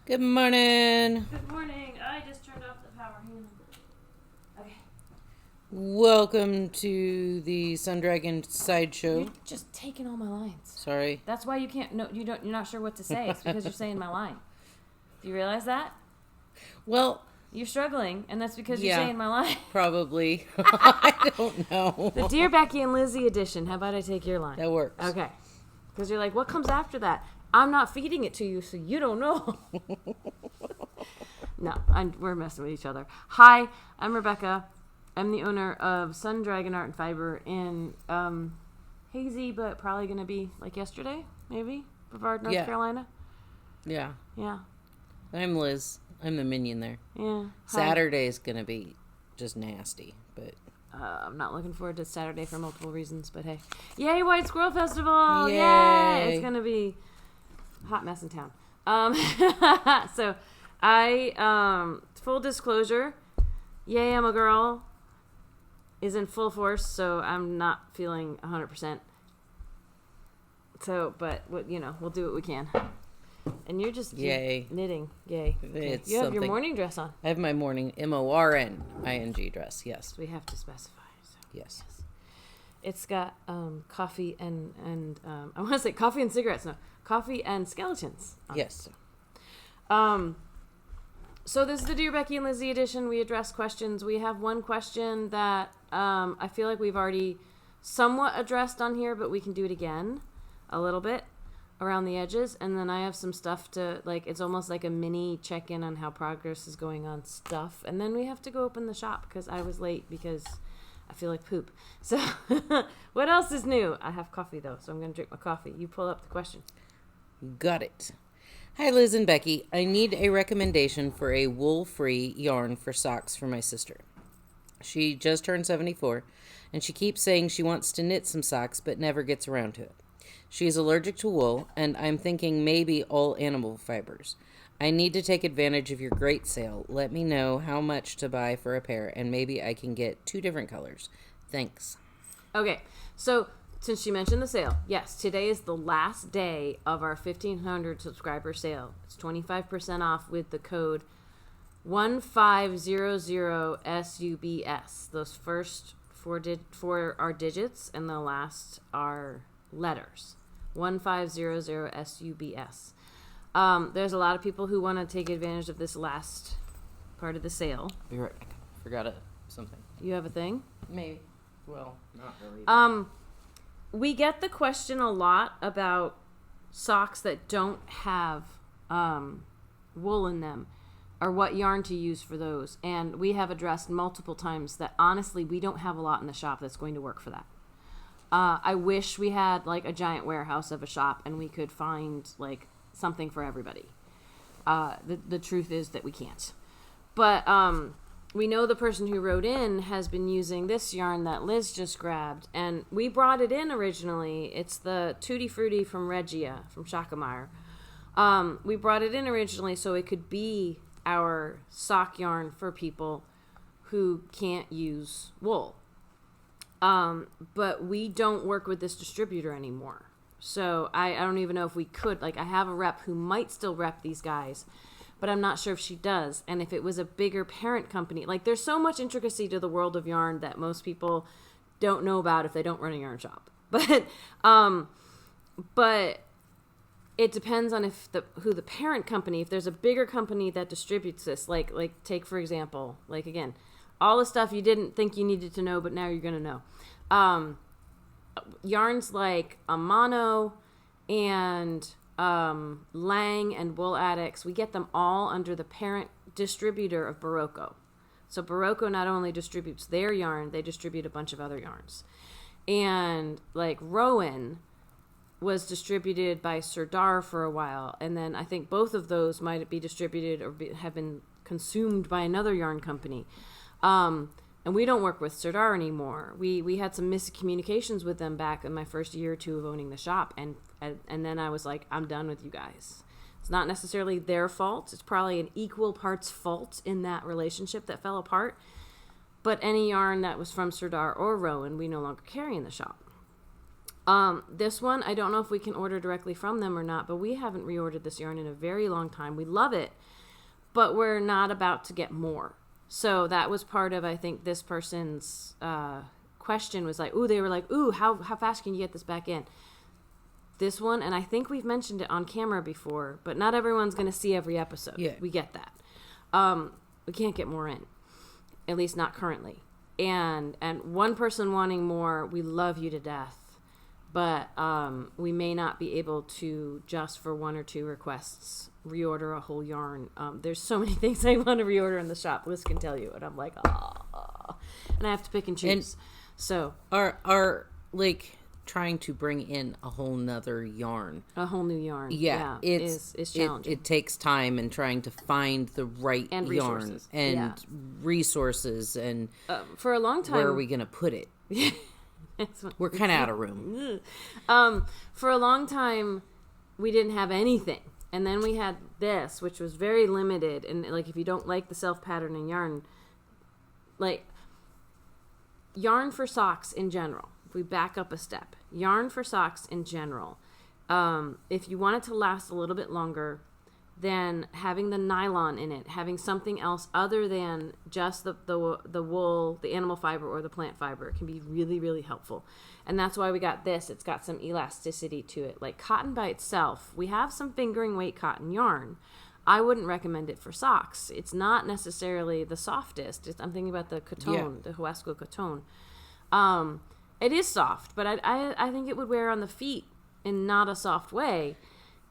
Good morning. Good morning. I just turned off the power. Okay. Welcome to the Sundragon Sideshow. You're just taking all my lines. Sorry. That's why you can't. No, you don't. You're not sure what to say. It's because you're saying my line. Do you realize that? Well, you're struggling, and that's because you're saying my line. Probably. I don't know. The Dear Becky and Lizzy edition. How about I take your line? That works. Okay. Because you're like, what comes after that? I'm not feeding it to you, so you don't know. No, we're messing with each other. Hi, I'm Rebecca. I'm the owner of Sun Dragon Art and Fiber in hazy, but probably going to be like yesterday, maybe, Brevard, North Carolina. Yeah. Yeah. I'm Liz. I'm the minion there. Yeah. Saturday's going to be just nasty, but... I'm not looking forward to Saturday for multiple reasons, but hey. Yay, White Squirrel Festival! Yay! It's going to be a hot mess in town. So, full disclosure, Yay, I'm a Girl is in full force, so I'm not feeling 100%. So, but, we'll do what we can. And you're just knitting. Yay. Okay. You have your morning dress on. I have my morning MORNING dress, yes. We have to specify. So. Yes. It's got coffee and I want to say coffee and cigarettes. No, coffee and skeletons. Yes. So this is the Dear Becky and Lizzy edition. We address questions. We have one question that I feel like we've already somewhat addressed on here, but we can do it again a little bit around the edges. And then I have some stuff to, it's almost like a mini check-in on how progress is going on stuff. And then we have to go open the shop because I was late because I feel like poop. So what else is new? I have coffee, though, so I'm going to drink my coffee. You pull up the question. Got it. Hi, Liz and Becky. I need a recommendation for a wool-free yarn for socks for my sister. She just turned 74, and she keeps saying she wants to knit some socks but never gets around to it. She is allergic to wool, and I'm thinking maybe all animal fibers. I need to take advantage of your great sale. Let me know how much to buy for a pair, and maybe I can get 2 different colors. Thanks. Okay, so since she mentioned the sale, yes, today is the last day of our 1,500 subscriber sale. It's 25% off with the code 1500SUBS. Those first four are digits, and the last are letters. 1500SUBS. There's a lot of people who want to take advantage of this last part of the sale. Be right back. Forgot something. You have a thing? Maybe. Well, not really. We get the question a lot about socks that don't have wool in them, or what yarn to use for those. And we have addressed multiple times that honestly we don't have a lot in the shop that's going to work for that. I wish we had a giant warehouse of a shop and we could find something for everybody. The truth is that we can't. But we know the person who wrote in has been using this yarn that Liz just grabbed, and we brought it in originally. It's the Tutti Frutti from Regia, from Schackemeyer. We brought it in originally so it could be our sock yarn for people who can't use wool. But we don't work with this distributor anymore. So I don't even know if we could. I have a rep who might still rep these guys, but I'm not sure if she does. And if it was a bigger parent company, there's so much intricacy to the world of yarn that most people don't know about if they don't run a yarn shop. But it depends on who the parent company, if there's a bigger company that distributes this, take for example, again, all the stuff you didn't think you needed to know, but now you're going to know. Yarns like Amano and Lang and Wool Addicts, we get them all under the parent distributor of Barocco. So Barocco not only distributes their yarn, they distribute a bunch of other yarns. And Rowan was distributed by Serdar for a while, and then I think both of those might be distributed or have been consumed by another yarn company. And we don't work with Serdar anymore. We had some miscommunications with them back in my first year or two of owning the shop, and then I was like, I'm done with you guys. It's not necessarily their fault. It's probably an equal parts fault in that relationship that fell apart. But any yarn that was from Serdar or Rowan, we no longer carry in the shop. This one, I don't know if we can order directly from them or not, but we haven't reordered this yarn in a very long time. We love it, but we're not about to get more. So that was part of, I think, this person's question was like, they were like, how fast can you get this back in? This one, and I think we've mentioned it on camera before, but not everyone's going to see every episode. Yeah. We get that. We can't get more in, at least not currently. And one person wanting more, we love you to death. But we may not be able to, just for one or two requests, reorder a whole yarn. There's so many things I want to reorder in the shop. Liz can tell you. And I'm like, and I have to pick and choose. And so are like trying to bring in a whole nother yarn. A whole new yarn. Yeah. It's challenging. It takes time and trying to find the right and yarn resources. and resources and for a long time. Where are we going to put it? We're kind of out of room. For a long time, we didn't have anything. And then we had this, which was very limited. And, like, if you don't like the self-patterning yarn, like, yarn for socks in general, if we back up a step, yarn for socks in general, if you want it to last a little bit longer, then having the nylon in it, having something else other than just the wool, the animal fiber, or the plant fiber can be really, really helpful. And that's why we got this. It's got some elasticity to it. Like cotton by itself, we have some fingering weight cotton yarn. I wouldn't recommend it for socks. It's not necessarily the softest. I'm thinking about the coton, the Huasco coton. It is soft, but I think it would wear on the feet in not a soft way.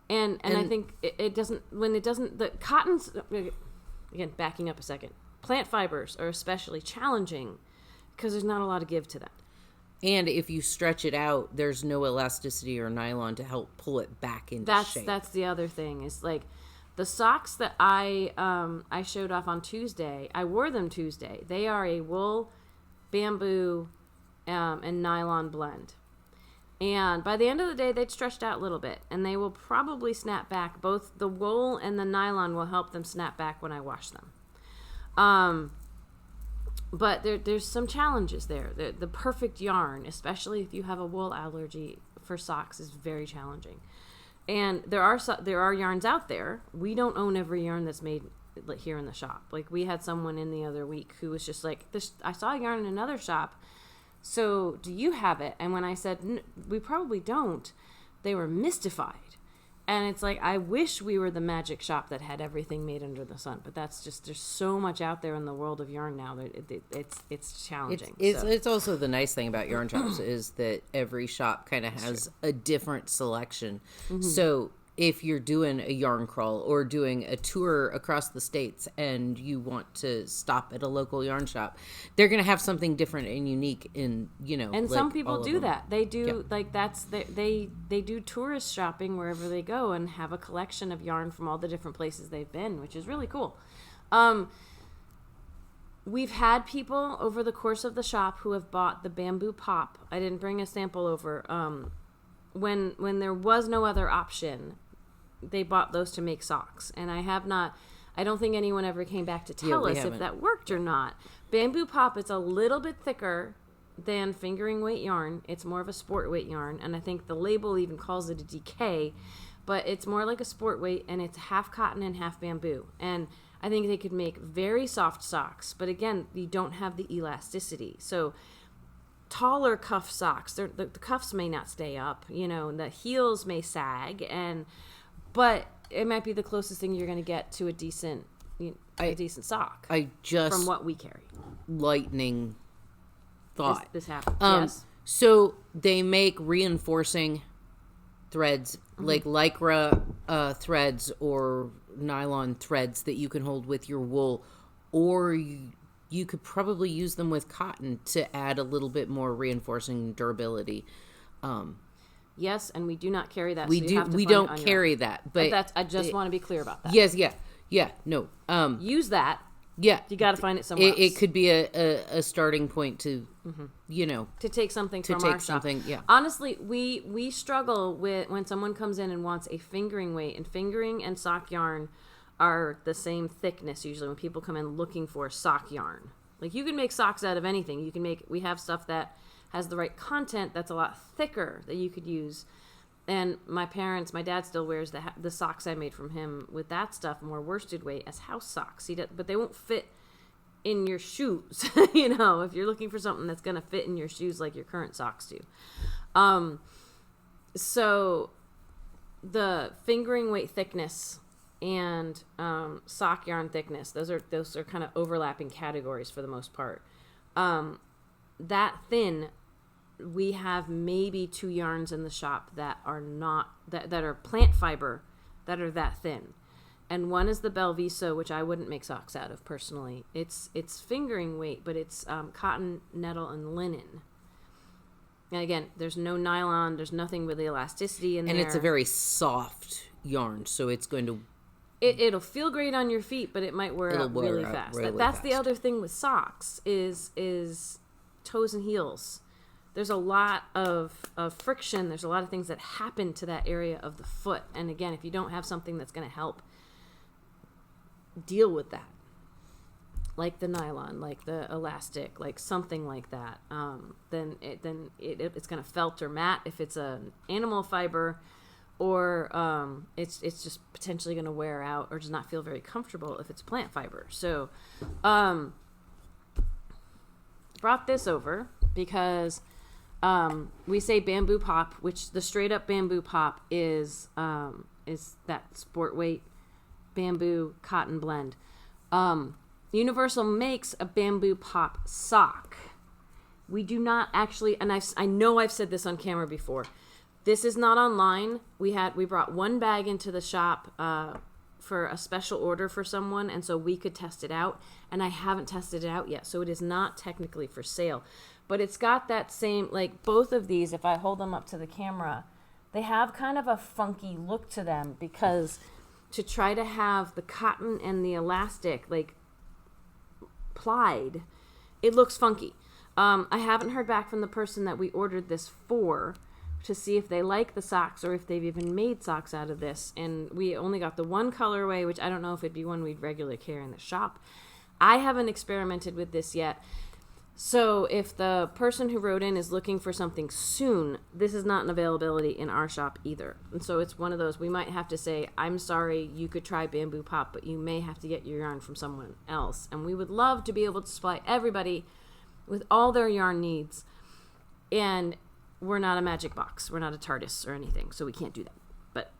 And I think it doesn't, the cottons, again, backing up a second, plant fibers are especially challenging because there's not a lot of give to them. And if you stretch it out, there's no elasticity or nylon to help pull it back into shape. That's the other thing is like the socks that I showed off on Tuesday, I wore them Tuesday. They are a wool, bamboo, and nylon blend. And by the end of the day, they'd stretched out a little bit, and they will probably snap back. Both the wool and the nylon will help them snap back when I wash them. But there's some challenges there. The perfect yarn, especially if you have a wool allergy for socks, is very challenging. And there are yarns out there. We don't own every yarn that's made here in the shop. Like we had someone in the other week who was just like, I saw a yarn in another shop. So do you have it? And when I said, we probably don't, they were mystified. And it's like, I wish we were the magic shop that had everything made under the sun. But that's just, there's so much out there in the world of yarn now that it's challenging. It's also the nice thing about yarn shops is that every shop kind of has a different selection. Mm-hmm. So if you're doing a yarn crawl or doing a tour across the states and you want to stop at a local yarn shop, they're going to have something different and unique in, and like some people do that. They do they do tourist shopping wherever they go and have a collection of yarn from all the different places they've been, which is really cool. We've had people over the course of the shop who have bought the bamboo pop. I didn't bring a sample over. When there was no other option, they bought those to make socks. And I don't think anyone ever came back to tell us if that worked or not. Bamboo pop is a little bit thicker than fingering weight yarn. It's more of a sport weight yarn. And I think the label even calls it a DK, but it's more like a sport weight, and it's half cotton and half bamboo. And I think they could make very soft socks, but again, you don't have the elasticity. So taller cuff socks, the cuffs may not stay up, the heels may sag, but it might be the closest thing you're going to get to a decent sock. From what we carry. Lightning thought. This happened. Yes. So they make reinforcing threads, like lycra threads or nylon threads that you can hold with your wool, or you could probably use them with cotton to add a little bit more reinforcing durability. Yes, and we do not carry that. We don't carry that, but I just want to be clear about that. Yes, yeah, no. Use that. Yeah, you got to find it somewhere else. It could be a starting point to, to take something from our shop. Yeah. Honestly, we struggle with when someone comes in and wants a fingering weight, and fingering and sock yarn are the same thickness usually when people come in looking for sock yarn. Like you can make socks out of anything. We have stuff that has the right content that's a lot thicker that you could use. And my dad still wears the socks I made from him with that stuff, more worsted weight, as house socks. But they won't fit in your shoes, if you're looking for something that's going to fit in your shoes like your current socks do. So the fingering weight thickness and sock yarn thickness, those are kind of overlapping categories for the most part. That thin, we have maybe 2 yarns in the shop that are not that are plant fiber that are that thin, and one is the Belviso, which I wouldn't make socks out of personally. It's fingering weight, but it's cotton, nettle, and linen. And again, there's no nylon, there's nothing with the elasticity in there, and it's a very soft yarn, so it's going to it'll feel great on your feet, but it might wear out really fast. That's the other thing with socks is toes and heels. There's a lot of friction. There's a lot of things that happen to that area of the foot. And again, if you don't have something that's going to help deal with that, like the nylon, like the elastic, like something like that, then it's going to felt or mat if it's an animal fiber, or it's just potentially going to wear out or just not feel very comfortable if it's plant fiber. So brought this over because we say bamboo pop, which the straight up bamboo pop is that sport weight bamboo cotton blend. Universal makes a bamboo pop sock. We do not actually, and I know I've said this on camera before. This is not online. We brought one bag into the shop for a special order for someone, and so we could test it out. And I haven't tested it out yet, so it is not technically for sale. But it's got that same, like both of these, if I hold them up to the camera, they have kind of a funky look to them, because to try to have the cotton and the elastic like plied, it looks funky. I haven't heard back from the person that we ordered this for to see if they like the socks or if they've even made socks out of this. And we only got the one colorway, which I don't know if it'd be one we'd regularly carry in the shop. I haven't experimented with this yet. So if the person who wrote in is looking for something soon, this is not an availability in our shop either. And so it's one of those, we might have to say, I'm sorry, you could try bamboo pop, but you may have to get your yarn from someone else. And we would love to be able to supply everybody with all their yarn needs. And we're not a magic box. We're not a TARDIS or anything, so we can't do that. But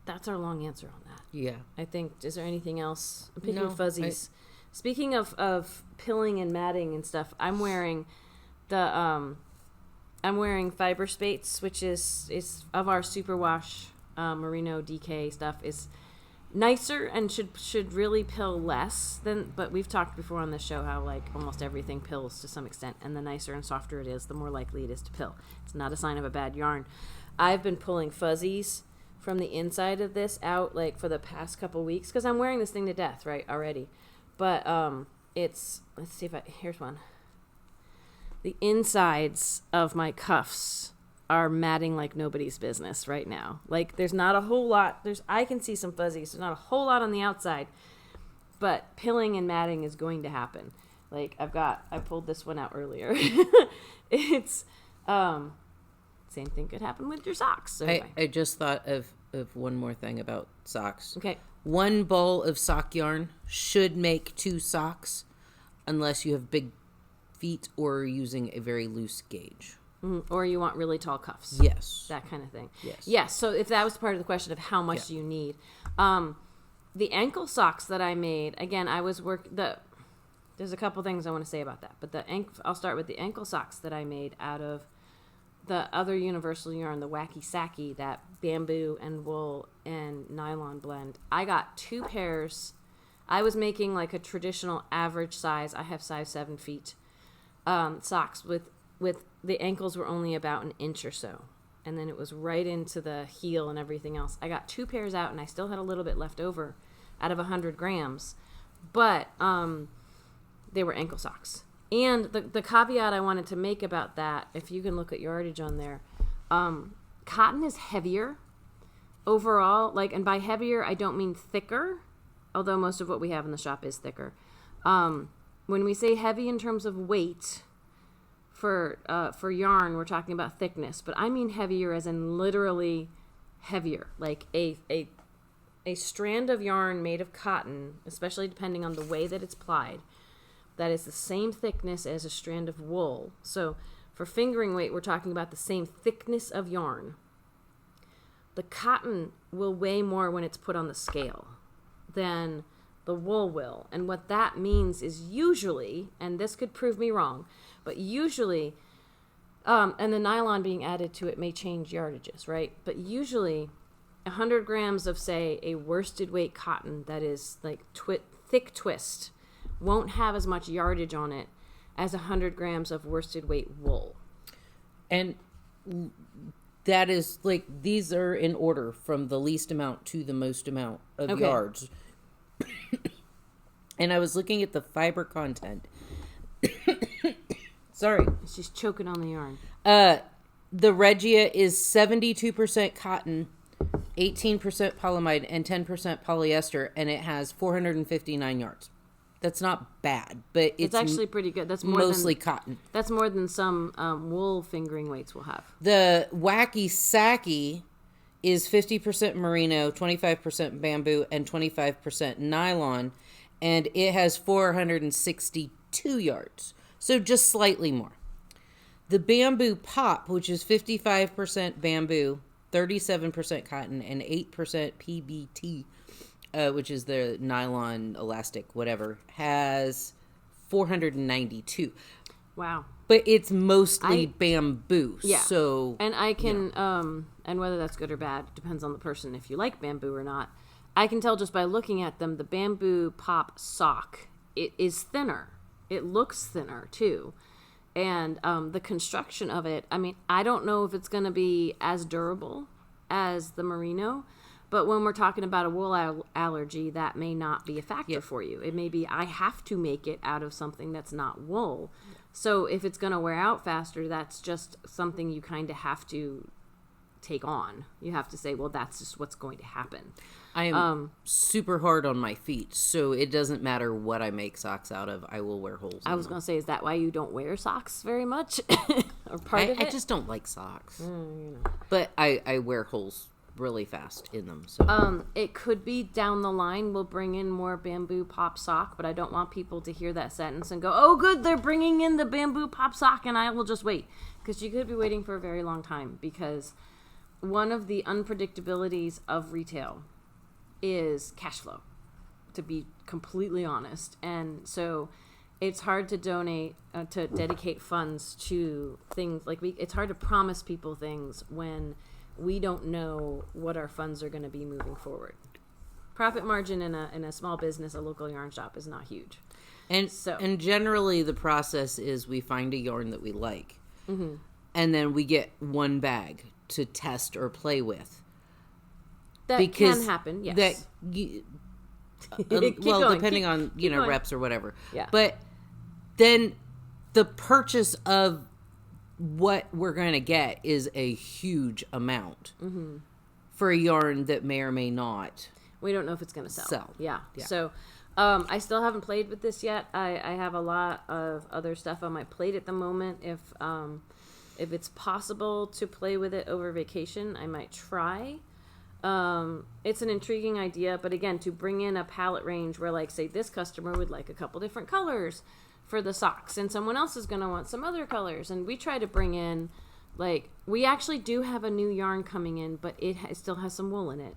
that's our long answer on that. Yeah. I think, is there anything else? I'm picking No, fuzzies. Speaking of pilling and matting and stuff, I'm wearing fiber spates, which is of our superwash merino DK stuff, is nicer and should really pill less than, but we've talked before on this show how like almost everything pills to some extent, and the nicer and softer it is, the more likely it is to pill. It's not a sign of a bad yarn. I've been pulling fuzzies from the inside of this out like for the past couple weeks because I'm wearing this thing to death right already. But it's, let's see if here's one. The insides of my cuffs are matting like nobody's business right now. Like there's not a whole lot. I can see some fuzzies. There's not a whole lot on the outside, but pilling and matting is going to happen. Like I pulled this one out earlier. It's, same thing could happen with your socks. So anyway. I just thought of one more thing about socks. Okay. One ball of sock yarn should make 2 socks unless you have big feet or are using a very loose gauge. Mm-hmm. Or you want really tall cuffs. Yes. That kind of thing. Yes. Yes. So if that was part of the question of how much do you need, the ankle socks that I made, again, there's a couple things I want to say about that, but I'll start with the ankle socks that I made out of the other universal yarn, the Wacky Sacky, that bamboo and wool and nylon blend. I got 2 pairs. I was making like a traditional average size. I have size 7 feet socks with the ankles were only about an inch or so. And then it was right into the heel and everything else. I got 2 pairs out and I still had a little bit left over out of 100 grams. But they were ankle socks. And the caveat I wanted to make about that, if you can look at yardage on there, cotton is heavier overall. Like, and by heavier, I don't mean thicker, although most of what we have in the shop is thicker. When we say heavy in terms of weight, for yarn, we're talking about thickness, but I mean heavier as in literally heavier. Like a strand of yarn made of cotton, especially depending on the way that it's plied, that is the same thickness as a strand of wool. So for fingering weight, we're talking about the same thickness of yarn. The cotton will weigh more when it's put on the scale than the wool will. And what that means is usually, and this could prove me wrong, but usually, and the nylon being added to it may change yardages, right? But usually 100 grams of, say, a worsted weight cotton that is like thick twist won't have as much yardage on it as 100 grams of worsted weight wool. And that is like, these are in order from the least amount to the most amount of yards. And I was looking at the fiber content. Sorry. She's choking on the yarn. The Regia is 72% cotton, 18% polyamide, and 10% polyester, and it has 459 yards. That's not bad, but it's actually pretty good. That's more mostly than, cotton. That's more than some wool fingering weights will have. The Wacky Sacky is 50% merino, 25% bamboo, and 25% nylon, and it has 462 yards, so just slightly more. The Bamboo Pop, which is 55% bamboo, 37% cotton, and 8% PBT, which is the nylon, elastic, whatever, has 492. Wow. But it's mostly bamboo. Yeah. So, and I can, and whether that's good or bad, depends on the person if you like bamboo or not. I can tell just by looking at them, the Bamboo Pop sock, it is thinner. It looks thinner too. And the construction of it, I mean, I don't know if it's going to be as durable as the merino, but when we're talking about a wool allergy, that may not be a factor for you. It may be, I have to make it out of something that's not wool. So if it's going to wear out faster, that's just something you kind of have to take on. You have to say, well, that's just what's going to happen. I am super hard on my feet, so it doesn't matter what I make socks out of. I will wear holes. I was going to say, is that why you don't wear socks very much? Or part of it? I just don't like socks. But I wear holes really fast in them. So it could be down the line we'll bring in more Bamboo Pop sock, but I don't want people to hear that sentence and go, oh good, they're bringing in the Bamboo Pop sock and I will just wait, because you could be waiting for a very long time, because one of the unpredictabilities of retail is cash flow, to be completely honest. And so it's hard to to dedicate funds to things like it's hard to promise people things when we don't know what our funds are going to be moving forward. Profit margin in a small business, a local yarn shop, is not huge. And generally the process is we find a yarn that we like, and then we get one bag to test or play with. That can happen, yes. Well, depending on going. reps or whatever. Yeah. But then the purchase of what we're going to get is a huge amount for a yarn that may or may not. We don't know if it's going to sell. Yeah. Yeah. So I still haven't played with this yet. I have a lot of other stuff on my plate at the moment. If it's possible to play with it over vacation, I might try. It's an intriguing idea, but again, to bring in a palette range where, like, say this customer would like a couple different colors for the socks, and someone else is going to want some other colors, and we try to bring in, like, we actually do have a new yarn coming in, but it still has some wool in it.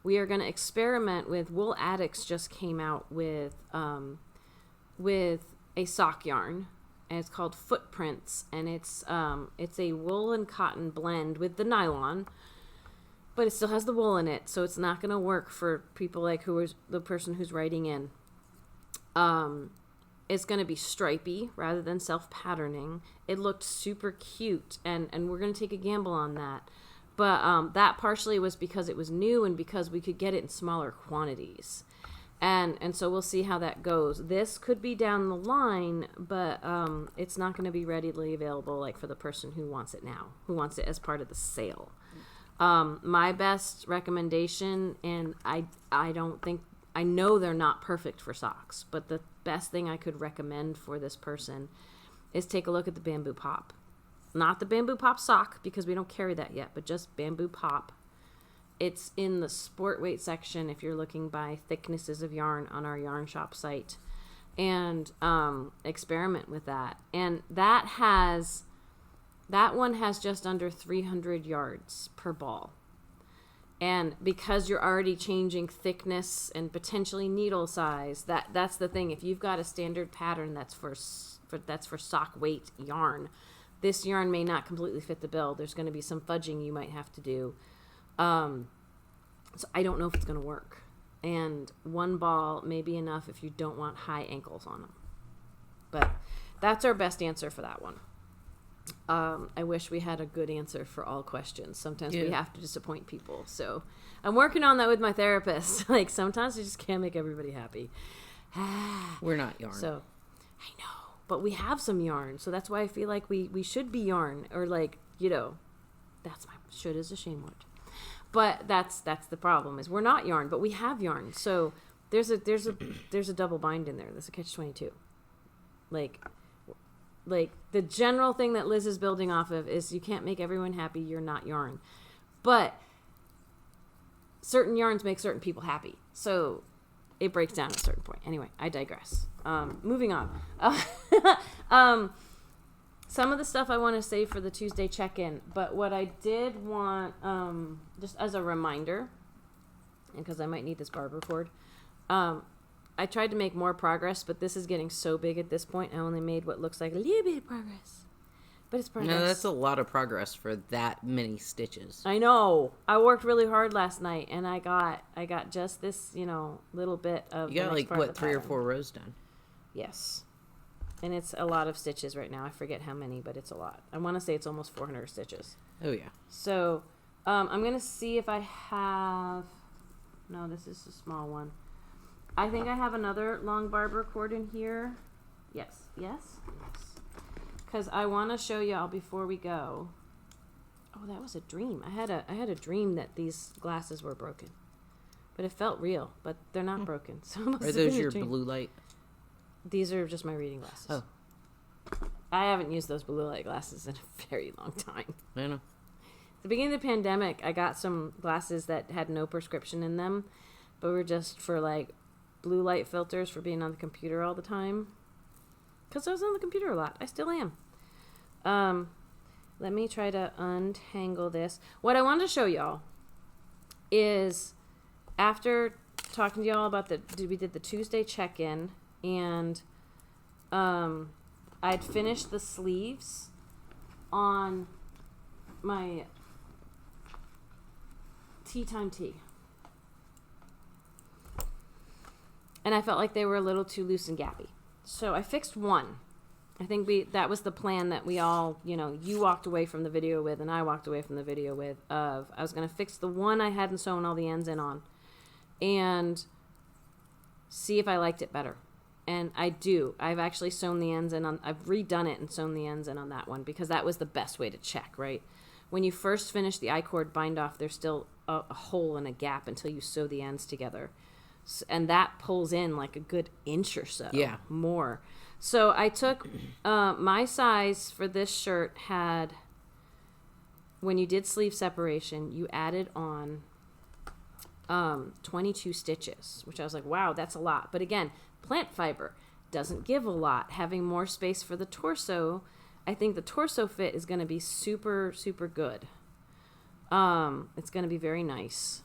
We are going to experiment with Wool Addicts. Just came out with a sock yarn, and it's called Footprints, and it's a wool and cotton blend with the nylon, but it still has the wool in it, so it's not going to work for people like the person who's writing in. It's going to be stripy rather than self-patterning. It looked super cute, and we're going to take a gamble on that. But that partially was because it was new and because we could get it in smaller quantities. And so we'll see how that goes. This could be down the line, but it's not going to be readily available, like, for the person who wants it now, who wants it as part of the sale. My best recommendation, and I know they're not perfect for socks, but the best thing I could recommend for this person is take a look at the Bamboo Pop. Not the Bamboo Pop sock, because we don't carry that yet, but just Bamboo Pop. It's in the sport weight section if you're looking by thicknesses of yarn on our yarn shop site. And experiment with that. And that one has just under 300 yards per ball. And because you're already changing thickness and potentially needle size, that's the thing. If you've got a standard pattern that's for sock weight yarn, this yarn may not completely fit the bill. There's going to be some fudging you might have to do. So I don't know if it's going to work. And one ball may be enough if you don't want high ankles on them. But that's our best answer for that one. I wish we had a good answer for all questions. Sometimes we have to disappoint people. So I'm working on that with my therapist. Like, sometimes you just can't make everybody happy. We're not yarn. So I know. But we have some yarn, so that's why I feel like we should be yarn, or like, that's my should is a shame word. But that's the problem, is we're not yarn, but we have yarn. So there's a double bind in there. There's a catch-22. Like the general thing that Liz is building off of is you can't make everyone happy. You're not yarn, but certain yarns make certain people happy. So it breaks down at a certain point. Anyway, I digress. Moving on. Some of the stuff I want to save for the Tuesday check-in, but what I did want, just as a reminder, and because I might need this barber cord, I tried to make more progress, but this is getting so big at this point, I only made what looks like a little bit of progress. But it's progress. No, that's a lot of progress for that many stitches. I know. I worked really hard last night, and I got just this, little bit of. You got like what, 3 or 4 rows done? Yes, and it's a lot of stitches right now. I forget how many, but it's a lot. I want to say it's almost 400 stitches. Oh yeah. So, I'm gonna see if I have. No, this is a small one. I think I have another long barber cord in here. Yes. Because I want to show y'all before we go. Oh, that was a dream. I had a dream that these glasses were broken, but it felt real. But they're not broken. So it must Are have those been a your dream. blue light? These are just my reading glasses. Oh, I haven't used those blue light glasses in a very long time. I know. At the beginning of the pandemic, I got some glasses that had no prescription in them, but were just for like blue light filters for being on the computer all the time. Because I was on the computer a lot. I still am. Let me try to untangle this. What I wanted to show y'all is, after talking to y'all about we did the Tuesday check-in, and I'd finished the sleeves on my tea time tee. And I felt like they were a little too loose and gappy. So I fixed one. I think that was the plan that we all, you walked away from the video with, and I walked away from the video with, I was going to fix the one I hadn't sewn all the ends in on and see if I liked it better. And I do. I've actually sewn the ends in I've redone it and sewn the ends in on that one, because that was the best way to check, right? When you first finish the I-cord bind off, there's still a hole and a gap until you sew the ends together. And that pulls in like a good inch or so. Yeah. More. So I took my size for this shirt had, when you did sleeve separation, you added on 22 stitches, which I was like, wow, that's a lot. But again, plant fiber doesn't give a lot. Having more space for the torso, I think the torso fit is going to be super, super good. It's going to be very nice.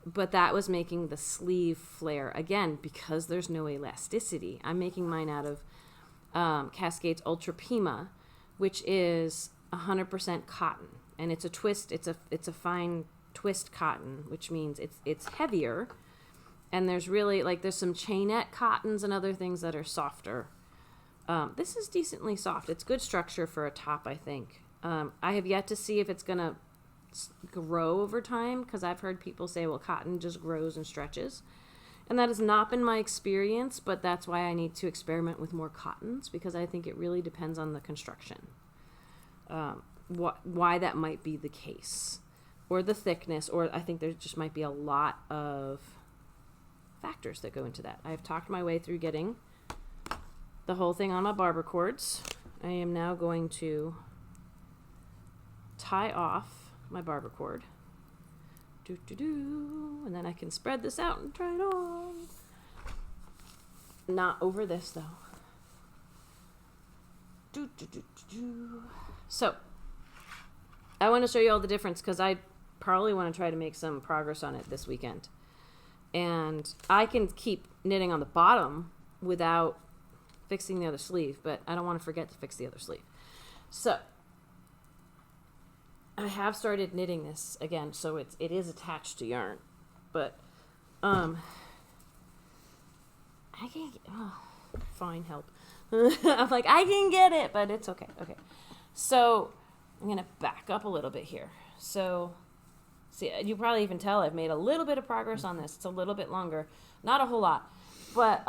But that was making the sleeve flare. Again, because there's no elasticity, I'm making mine out of Cascades Ultra Pima, which is 100% cotton. And it's a twist. It's a fine twist cotton, which means it's heavier. And there's really, there's some chainette cottons and other things that are softer. This is decently soft. It's good structure for a top, I think. I have yet to see if it's going to grow over time, because I've heard people say, well, cotton just grows and stretches. And that has not been my experience, but that's why I need to experiment with more cottons, because I think it really depends on the construction. Why that might be the case. Or the thickness, or I think there just might be a lot of factors that go into that. I've talked my way through getting the whole thing on my barber cords. I am now going to tie off my barber cord. And then I can spread this out and try it on. Not over this, though. So, I want to show you all the difference because I probably want to try to make some progress on it this weekend. And I can keep knitting on the bottom without fixing the other sleeve, but I don't want to forget to fix the other sleeve. So, I have started knitting this again, so it is attached to yarn, but I can't get, fine, help. I'm like, I can get it, but it's okay. Okay, so I'm gonna back up a little bit here. So, see, you probably even tell I've made a little bit of progress on this. It's a little bit longer, not a whole lot, but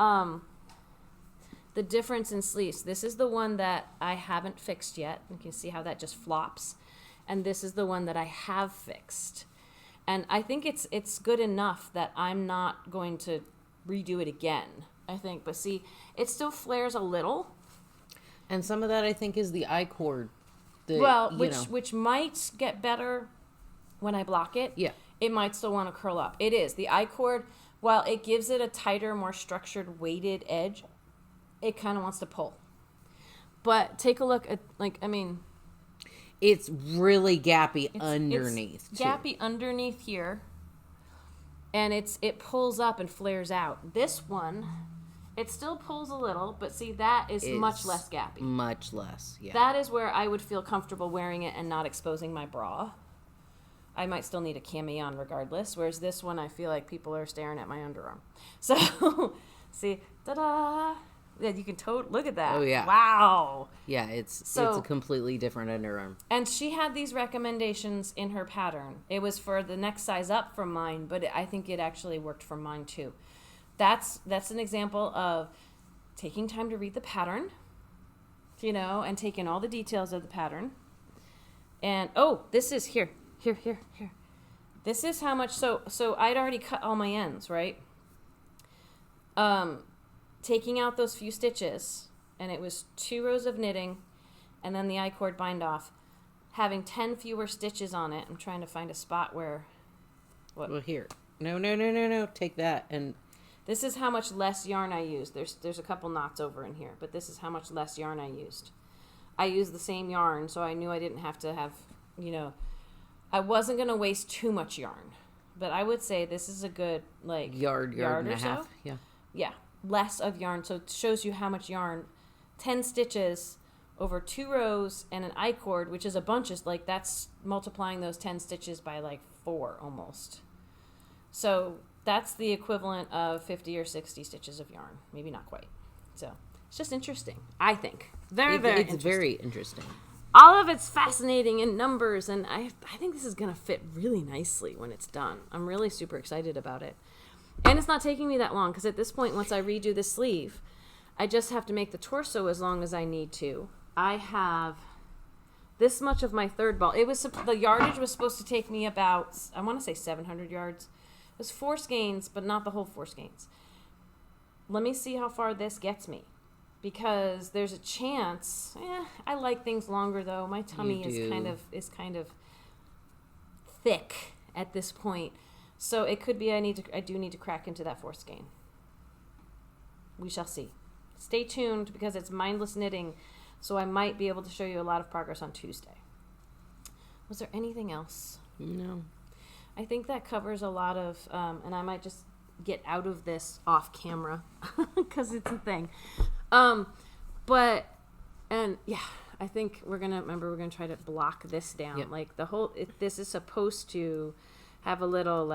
the difference in sleeves. This is the one that I haven't fixed yet. You can see how that just flops. And this is the one that I have fixed. And I think it's good enough that I'm not going to redo it again, I think. But see, it still flares a little. And some of that, I think, is the I-cord. Which might get better when I block it. Yeah. It might still want to curl up. It is. The I-cord, while it gives it a tighter, more structured, weighted edge, it kind of wants to pull. But take a look at, it's really gappy underneath. It's gappy underneath here. And it pulls up and flares out. This one, it still pulls a little, but see, that is much less gappy. Much less, yeah. That is where I would feel comfortable wearing it and not exposing my bra. I might still need a cami on regardless, whereas this one, I feel like people are staring at my underarm. So, see, ta-da! Yeah, you can look at that. Oh, yeah. Wow. Yeah, it's a completely different underarm. And she had these recommendations in her pattern. It was for the next size up from mine, but I think it actually worked for mine too. That's an example of taking time to read the pattern, and taking all the details of the pattern. And, this is here. This is how much, so I'd already cut all my ends, right? Taking out those few stitches, and it was 2 rows of knitting, and then the I-cord bind off, having 10 fewer stitches on it. I'm trying to find a spot where, Well, here. No, take that. And this is how much less yarn I used. There's a couple knots over in here, but this is how much less yarn I used. I used the same yarn, so I knew I didn't have to have, I wasn't going to waste too much yarn. But I would say this is a good, yard and a half. So. Yeah. Yeah, less of yarn. So it shows you how much yarn. 10 stitches over 2 rows and an I-cord, which is a bunch. That's multiplying those 10 stitches by 4 almost. So that's the equivalent of 50 or 60 stitches of yarn. Maybe not quite. So it's just interesting, I think. Very interesting. It's very interesting. All of it's fascinating in numbers, and I think this is going to fit really nicely when it's done. I'm really super excited about it. And it's not taking me that long, because at this point, once I redo the sleeve, I just have to make the torso as long as I need to. I have this much of my third ball. The yardage was supposed to take me about, I want to say 700 yards. It was 4 skeins, but not the whole 4 skeins. Let me see how far this gets me, because there's a chance. I like things longer though. My tummy is kind of thick at this point, so it could be I do need to crack into that 4th skein. We shall see. Stay tuned, because it's mindless knitting, so I might be able to show you a lot of progress on Tuesday. Was there anything else? No. I think that covers a lot of, and I might just get out of this off camera because it's a thing. I think we're gonna try to block this down. Yep. This is supposed to have a little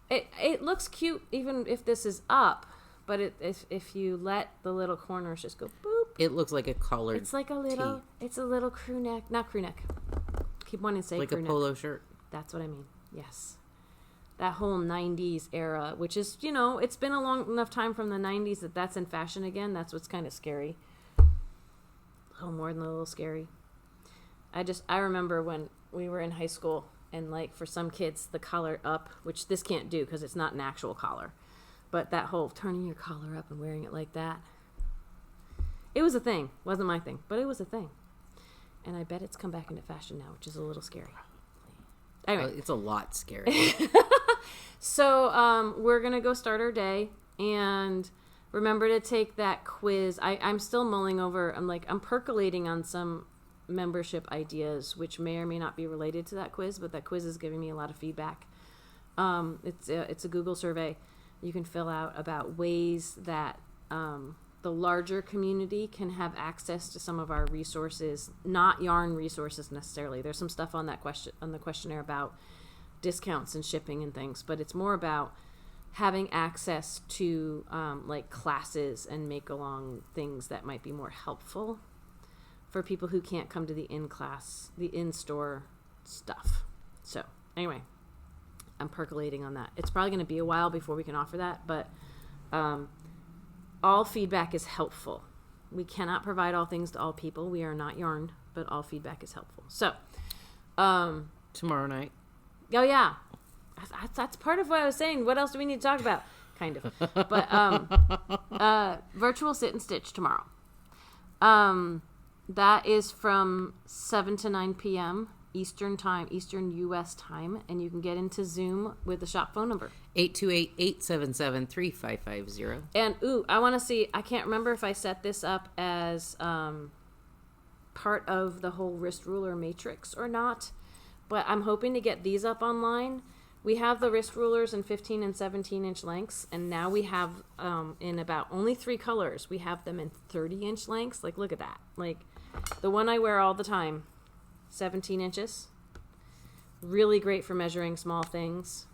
it looks cute even if this is up, but if you let the little corners just go boop, it looks like a collared. It's like a little. tee. It's a little crew neck, not crew neck. Keep wanting to say like crew a neck. polo shirt. That's what I mean. Yes. That whole 90s era, which is, it's been a long enough time from the 90s that's in fashion again. That's what's kind of scary. A little more than a little scary. I remember when we were in high school, and for some kids, the collar up, which this can't do because it's not an actual collar, but that whole turning your collar up and wearing it like that, It was a thing. Wasn't my thing, but it was a thing. And I bet it's come back into fashion now, which is a little scary. Anyway. It's a lot scary. So we're going to go start our day. And remember to take that quiz. I'm still mulling over. I'm percolating on some membership ideas, which may or may not be related to that quiz. But that quiz is giving me a lot of feedback. It's a Google survey you can fill out about ways that the larger community can have access to some of our resources, not yarn resources necessarily. There's some stuff on that questionnaire about discounts and shipping and things, but it's more about having access to like classes and make along things that might be more helpful for people who can't come to the in-store stuff. So anyway, I'm percolating on that. It's probably going to be a while before we can offer that, but all feedback is helpful. We cannot provide all things to all people. We are not yarn, but all feedback is helpful. So, tomorrow night. Oh yeah, that's part of what I was saying. What else do we need to talk about? Kind of, but virtual sit and stitch tomorrow. That is from 7 to 9 p.m. Eastern time, Eastern U.S. time, and you can get into Zoom with the shop phone number. 828-877-3550. And, I want to see, I can't remember if I set this up as part of the whole wrist ruler matrix or not, but I'm hoping to get these up online. We have the wrist rulers in 15 and 17-inch lengths, and now we have in about only 3 colors. We have them in 30-inch lengths. Like, look at that. Like, the one I wear all the time, 17 inches. Really great for measuring small things.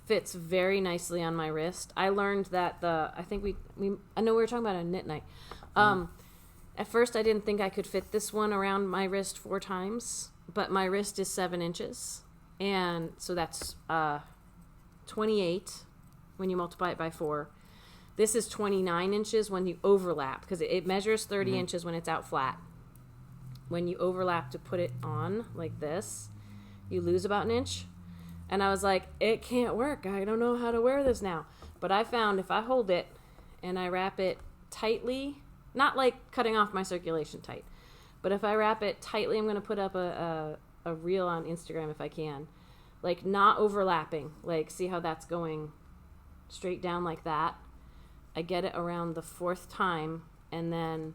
Fits very nicely on my wrist. I learned that I know we were talking about a knit night. At first I didn't think I could fit this one around my wrist 4 times, but my wrist is 7 inches. And so that's 28 when you multiply it by 4. This is 29 inches when you overlap, because it measures 30 inches when it's out flat. When you overlap to put it on like this, you lose about an inch. And I was like, it can't work. I don't know how to wear this now. But I found if I hold it and I wrap it tightly, not like cutting off my circulation tight, but if I wrap it tightly, I'm going to put up a reel on Instagram if I can. Like not overlapping. Like see how that's going straight down like that. I get it around the 4th time, and then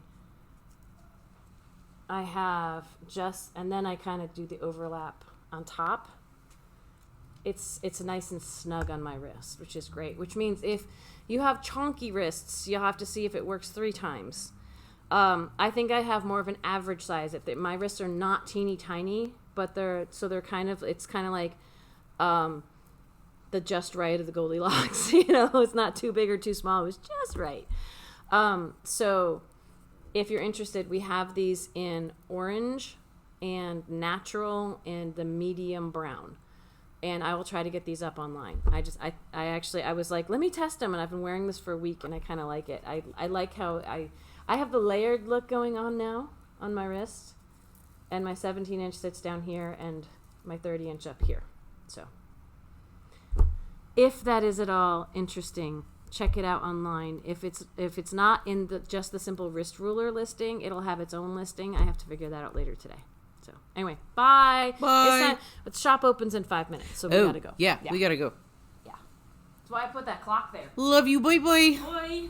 I have and then I kind of do the overlap on top. It's nice and snug on my wrist, which is great. Which means if you have chonky wrists, you'll have to see if it works 3 times. I think I have more of an average size. My wrists are not teeny tiny, but they're kind of, it's kind of like the just right of the Goldilocks. It's not too big or too small. It was just right. So if you're interested, we have these in orange and natural and the medium brown. And I will try to get these up online. I was like, let me test them. And I've been wearing this for a week and I kind of like it. I like how I have the layered look going on now on my wrist. And my 17-inch sits down here and my 30-inch up here. So if that is at all interesting, check it out online. If it's not in just the simple wrist ruler listing, it'll have its own listing. I have to figure that out later today. So anyway, bye. Bye. The shop opens in 5 minutes, so we gotta go. Yeah, we gotta go. Yeah. That's why I put that clock there. Love you. Bye bye. Bye.